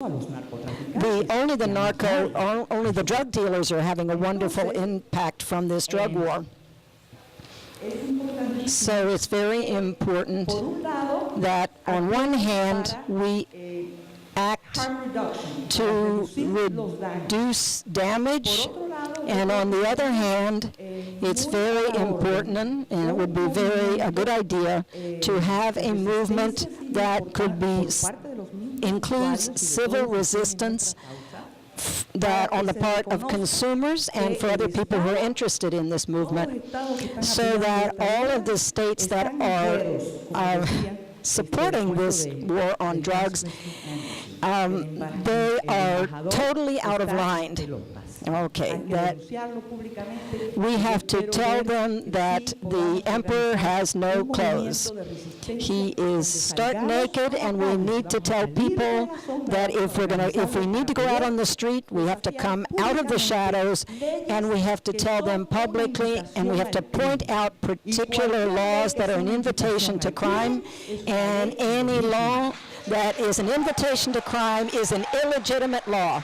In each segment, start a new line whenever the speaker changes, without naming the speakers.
Only the drug dealers are having a wonderful impact from this drug war. So it's very important that on one hand we act to reduce damage, and on the other hand it's very important, and it would be a good idea to have a movement that could be includes civil resistance that on the part of consumers and for other people who are interested in this movement, so that all of the states that are supporting this war on drugs, they are totally out of line. Okay, that we have to tell them that the emperor has no clothes. He is stark naked, and we need to tell people that if we need to go out on the street, we have to come out of the shadows, and we have to tell them publicly, and we have to point out particular laws that are an invitation to crime, and any law that is an invitation to crime is an illegitimate law.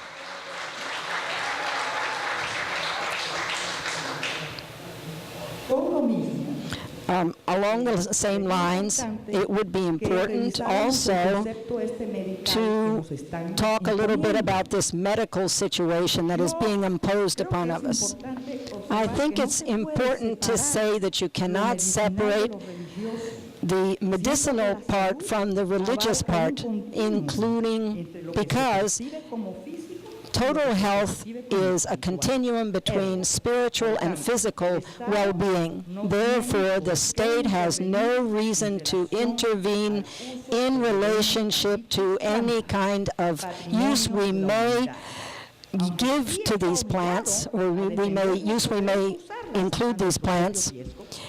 Along the same lines, it would be important also to talk a little bit about this medical situation that is being imposed upon us. I think it's important to say that you cannot separate the medicinal part from the religious part, including because total health is a continuum between spiritual and physical well-being. Therefore, the state has no reason to intervene in relationship to any kind of use we may give to these plants, or we may include these plants,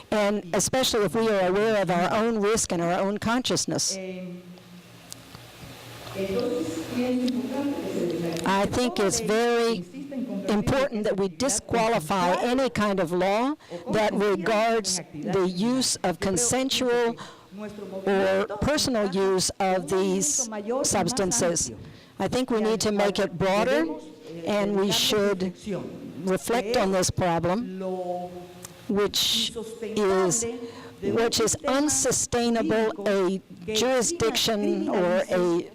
and especially if we are aware of our own risk and our own consciousness. I think it's very important that we disqualify any kind of law that regards the use of consensual or personal use of these substances. I think we need to make it broader, and we should reflect on this problem, which is unsustainable, a jurisdiction or a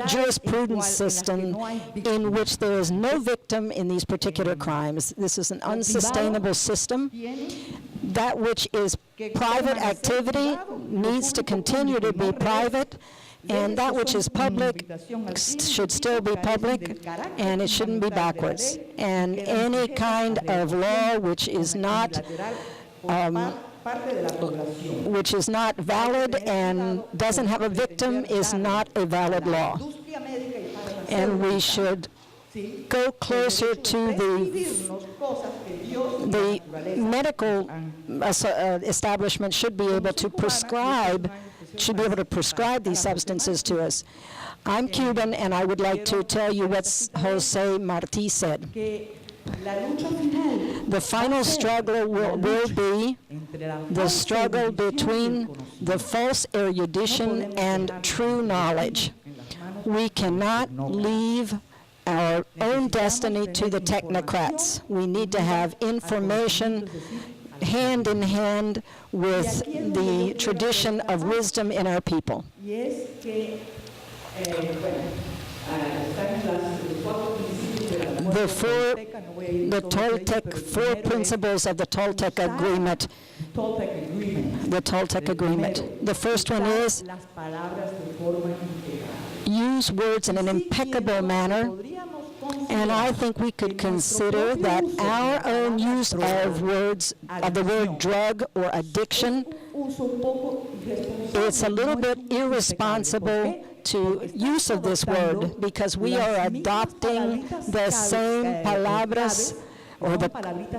jurisprudence system in which there is no victim in these particular crimes. This is an unsustainable system. That which is private activity needs to continue to be private, and that which is public should still be public, and it shouldn't be backwards. And any kind of law which is not valid and doesn't have a victim is not a valid law. And we should go closer to the medical establishment should be able to prescribe these substances to us. I'm Cuban, and I would like to tell you what Jose Martí said. The final struggle will be the struggle between the false erudition and true knowledge. We cannot leave our own destiny to the technocrats. We need to have information hand in hand with the tradition of wisdom in our people. The Toltec four principles of the Toltec agreement. The Toltec agreement. The first one is use words in an impeccable manner, and I think we could consider that our own use of words, of the word drug or addiction, it's a little bit irresponsible to use of this word, because we are adopting the same palabras or the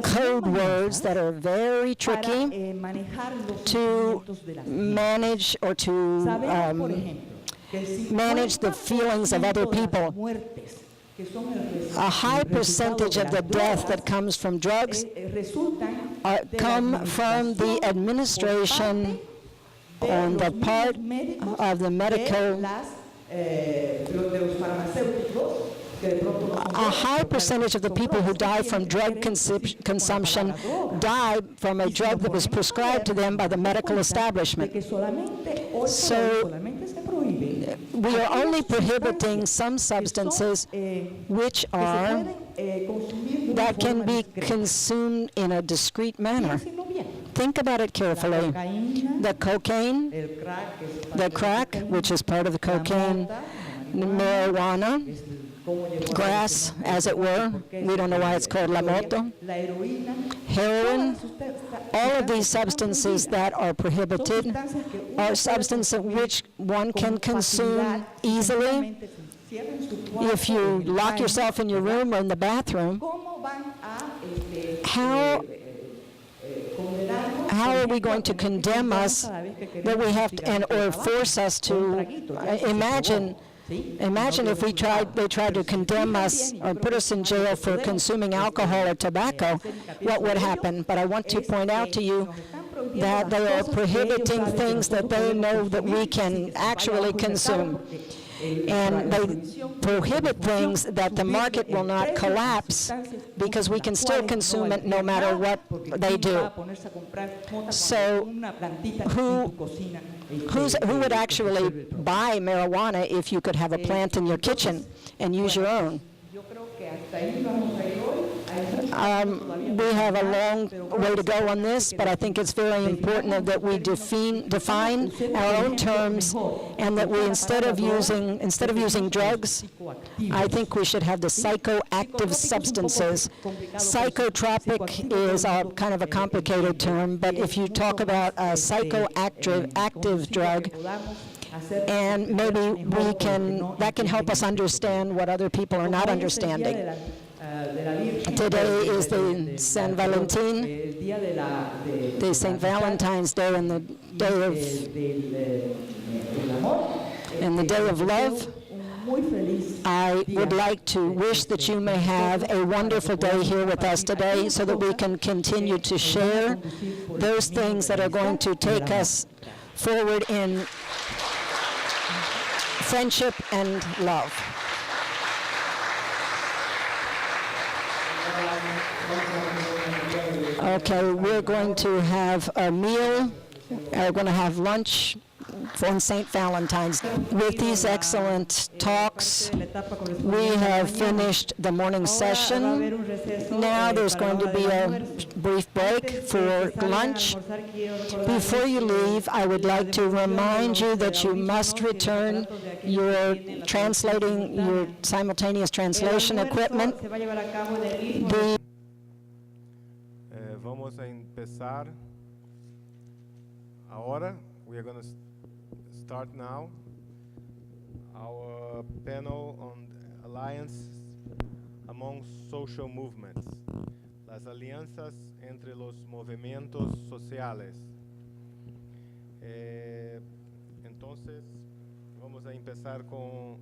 code words that are very tricky to manage or to manage the feelings of other people. A high percentage of the death that comes from drugs come from the administration on the part of the medical A high percentage of the people who die from drug consumption die from a drug that was prescribed to them by the medical establishment. So we are only prohibiting some substances which are that can be consumed in a discreet manner. Think about it carefully. The cocaine, the crack, which is part of the cocaine, marijuana, grass, as it were. We don't know why it's called la moto. Heroin. All of these substances that are prohibited are substances which one can consume easily. If you lock yourself in your room or in the bathroom, how are we going to condemn us that we have to, or force us to imagine if they tried to condemn us or put us in jail for consuming alcohol or tobacco, what would happen? But I want to point out to you that they are prohibiting things that they know that we can actually consume. And they prohibit things that the market will not collapse because we can still consume it no matter what they do. So who would actually buy marijuana if you could have a plant in your kitchen and use your own? We have a long way to go on this, but I think it's very important that we define our own terms, and that we instead of using drugs, I think we should have the psychoactive substances. Psychotropic is kind of a complicated term, but if you talk about a psychoactive drug, and maybe that can help us understand what other people are not understanding. Today is the San Valentin, the St. Valentine's Day, and the day of love. I would like to wish that you may have a wonderful day here with us today, so that we can continue to share those things that are going to take us forward in friendship and love. Okay, we're going to have a meal. We're going to have lunch on St. Valentine's. With these excellent talks, we have finished the morning session. Now there's going to be a brief break for lunch. Before you leave, I would like to remind you that you must return your simultaneous translation equipment.
Vamos a empezar ahora. We are going to start now our panel on alliance among social movements, las alianzas entre los movimientos sociales. Entonces, vamos a empezar con